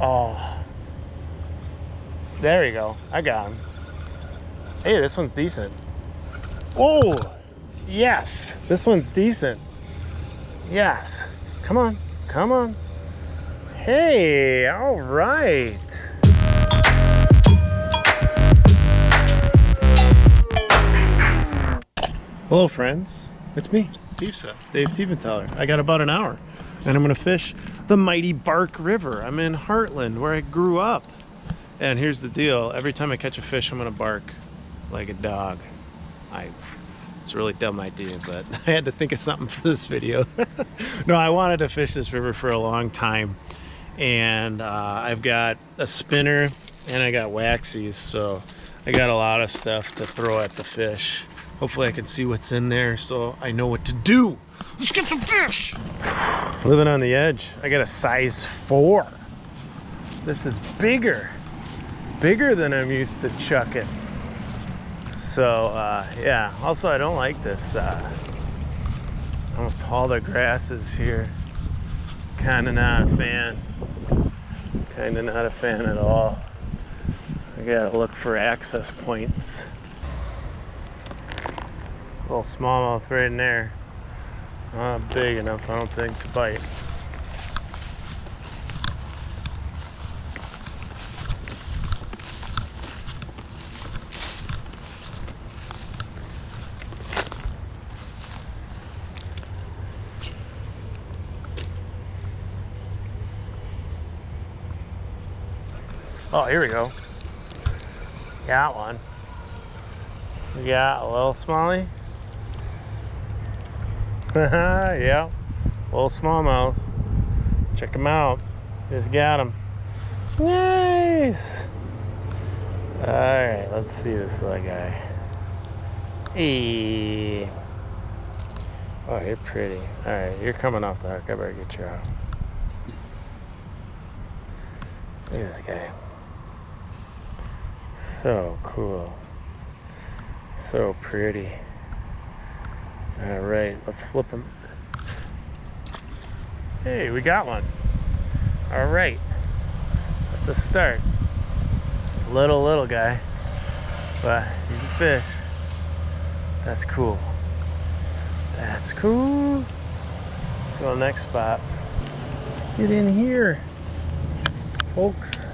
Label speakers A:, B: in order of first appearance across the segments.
A: Oh, there we go. I got him. Hey, this one's decent. Oh, yes. This one's decent. Yes. Come on. Come on. Hey, all right. Hello, friends. It's me, Dave Tiefenthaler. I got about an hour, and I'm gonna fish the mighty Bark River. I'm in Hartland, where I grew up. And here's the deal. Every time I catch a fish, I'm gonna bark like a dog. It's a really dumb idea, but I had to think of something for this video. No, I wanted to fish this river for a long time. And I've got a spinner and I got waxies, so I got a lot of stuff to throw at the fish. Hopefully I can see what's in there so I know what to do. Let's get some fish! Living on the edge. I got a size 4. This is bigger than I'm used to chucking. So yeah, also I don't like this how tall the grass is here. Kinda not a fan. Kinda not a fan at all. I gotta look for access points. Little smallmouth right in there. Not big enough, I don't think, to bite. Oh, here we go. Got one. We got a little smallie. Yeah, little smallmouth. Check him out. Just got him. Nice. All right, let's see this little guy. Hey. Oh, you're pretty. All right, you're coming off the hook. I better get you out. Look at this guy. So cool. So pretty. All right, let's flip him. Hey, we got one. All right, that's a start. Little guy, but he's a fish. That's cool. That's cool. Let's go to the next spot. Get in here, folks.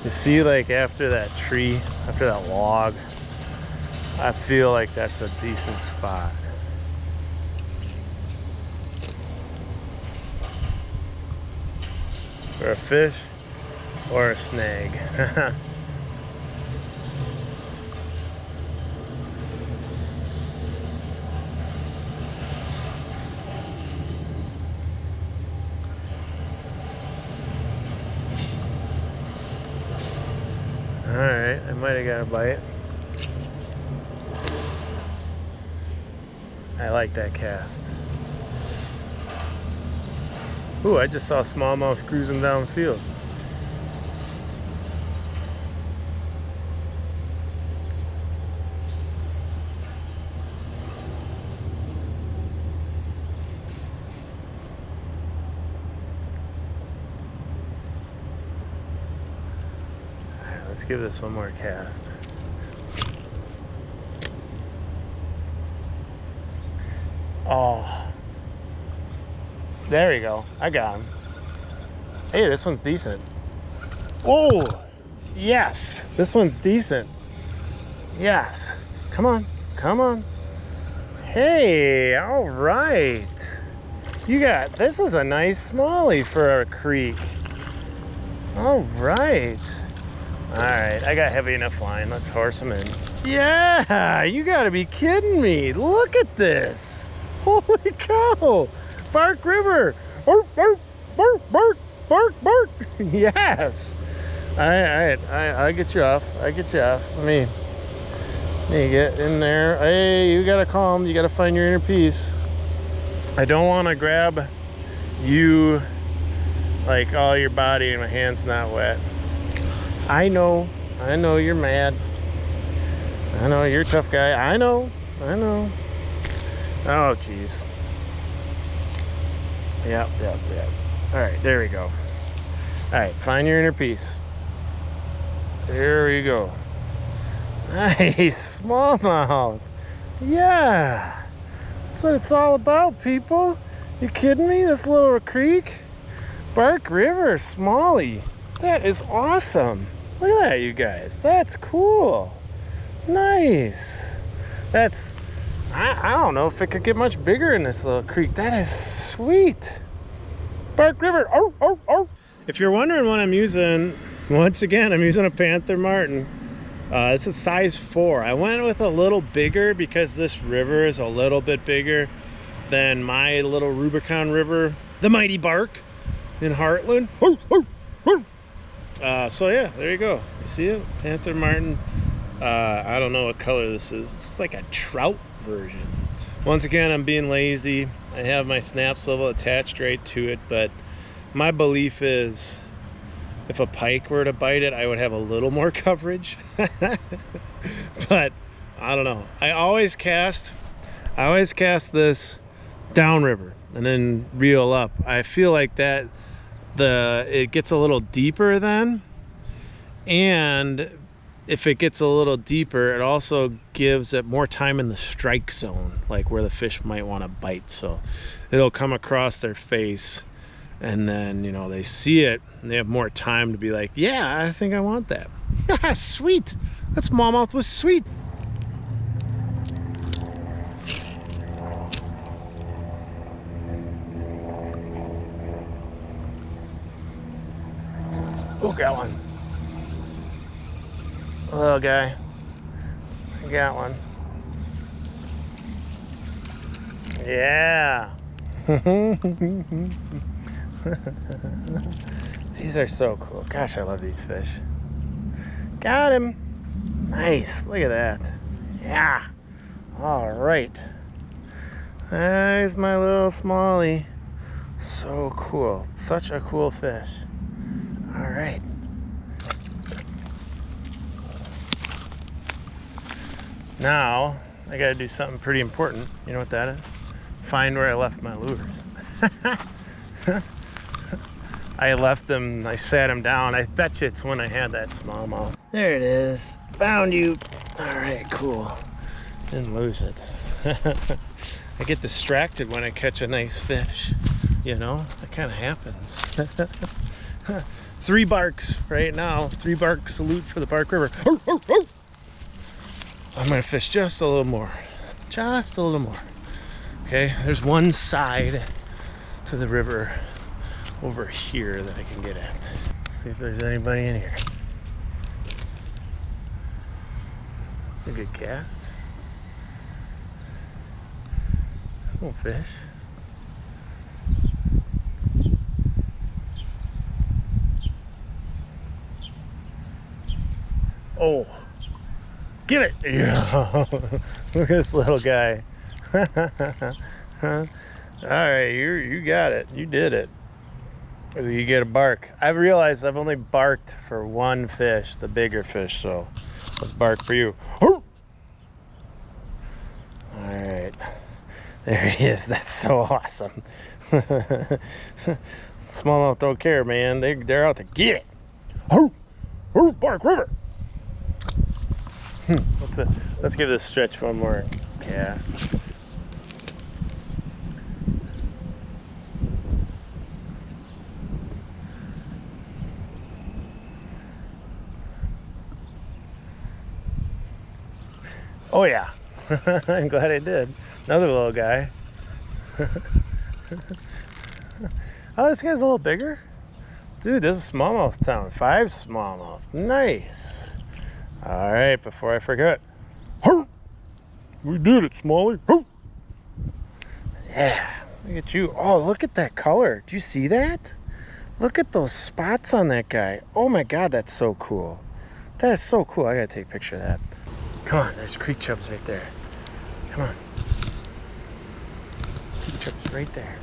A: You see, like after that tree, after that log, I feel like that's a decent spot. For a fish or a snag. Alright, I might have got a bite. I like that cast. Ooh, I just saw smallmouth cruising downfield. Alright, let's give this one more cast. Oh. There we go. I got him. Hey, this one's decent. Oh, yes. This one's decent. Yes. Come on. Come on. Hey, all right. This is a nice smallie for a creek. All right. All right, I got heavy enough line. Let's horse him in. Yeah, you gotta be kidding me. Look at this. Holy cow. Bark River. Bark, bark, bark, bark, bark, bark. Yes. All right. I'll get you off. Let me get in there. Hey, you gotta calm. You gotta find your inner peace. I don't want to grab you like all your body and my hand's not wet. I know you're mad. I know you're a tough guy. I know. Oh, geez. Yep. All right, there we go. right, find your inner peace. There we go. Nice, smallmouth. Yeah, that's what it's all about, people. You kidding me? This little creek, Bark River, Smalley. That is awesome. Look at that, you guys. That's cool. Nice. That's, I don't know if it could get much bigger in this little creek. That is sweet. Bark River. Oh, oh, oh. If you're wondering what I'm using, once again, I'm using a Panther Martin. This is size 4. I went with a little bigger because this river is a little bit bigger than my little Rubicon River, the Mighty Bark in Hartland. So yeah, there you go. You see it? Panther Martin. I don't know what color this is. It's like a trout version. Once again, I'm being lazy. I have my snap swivel attached right to it, but my belief is if a pike were to bite it, I would have a little more coverage. But I don't know. I always cast this downriver and then reel up. I feel like that it gets a little deeper then, and if it gets a little deeper, it also gives it more time in the strike zone, like where the fish might want to bite. So it'll come across their face, and then, you know, they see it and they have more time to be like, yeah, I think I want that. Sweet. That smallmouth was sweet. Oh, got one. Little guy. I got one. Yeah. These are so cool. Gosh, I love these fish. Got him. Nice. Look at that. Yeah. All right. There's my little smallie. So cool. Such a cool fish. All right. Now, I gotta do something pretty important. You know what that is? Find where I left my lures. I left them, I sat them down. I bet you it's when I had that smallmouth. There it is. Found you. All right, cool. Didn't lose it. I get distracted when I catch a nice fish. You know, that kind of happens. 3 barks right now. 3 bark salute for the Bark River. I'm gonna fish just a little more. Just a little more. Okay, there's one side to the river over here that I can get at. See if there's anybody in here. A good cast. Little fish. Oh, get it! Yeah. Look at this little guy. All right, you got it. You did it. Ooh, you get a bark. I've realized I've only barked for one fish, the bigger fish, so let's bark for you. All right, there he is. That's so awesome. Smallmouth don't care, man. They're out to get it. Bark River. Let's give this stretch one more cast. Oh yeah. I'm glad I did. Another little guy. Oh, this guy's a little bigger. Dude, this is smallmouth town. 5 smallmouth. Nice. All right, before I forget. We did it, Smalley. Yeah, look at you. Oh, look at that color. Did you see that? Look at those spots on that guy. Oh my God, that's so cool. That is so cool. I gotta take a picture of that. Come on, there's creek chubs right there. Come on. Creek chubs right there.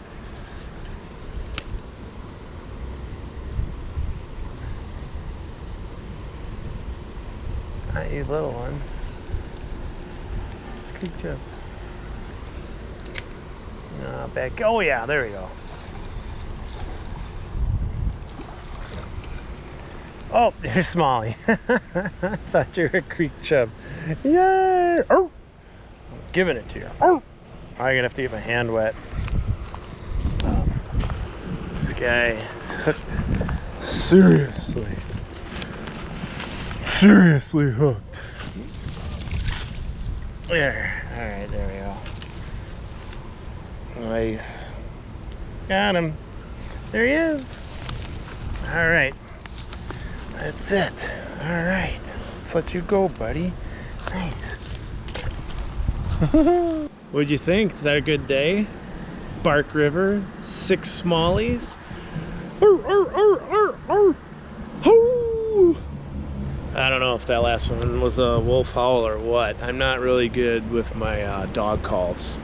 A: Not you little ones. It's creek chubs. No, back. Oh yeah, there we go. Oh, there's Smalley. I thought you were a creek chub. Yay! Oh, I'm giving it to you. Oh, I'm gonna have to get my hand wet. This guy is hooked. Seriously hooked. There. All right, there we go. Nice. Got him. There he is. All right. That's it. All right. Let's let you go, buddy. Nice. What'd you think? Is that a good day? Bark River, 6 smallies. I don't know if that last one was a wolf howl or what. I'm not really good with my dog calls.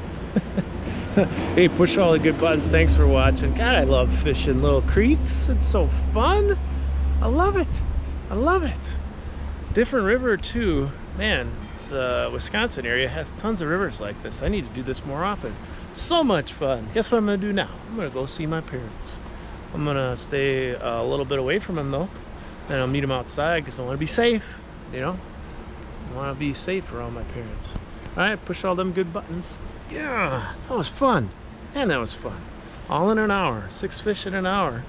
A: Hey, push all the good buttons. Thanks for watching. God, I love fishing little creeks. It's so fun. I love it. I love it. Different river too. Man, the Wisconsin area has tons of rivers like this. I need to do this more often. So much fun. Guess what I'm gonna do now? I'm gonna go see my parents. I'm gonna stay a little bit away from them though. And I'll meet them outside because I wanna be safe, you know? I wanna be safe around my parents. All right, push all them good buttons. Yeah, that was fun. Man, that was fun. All in an hour, 6 fish in an hour.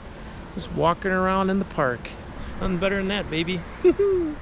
A: Just walking around in the park. It's nothing better than that, baby.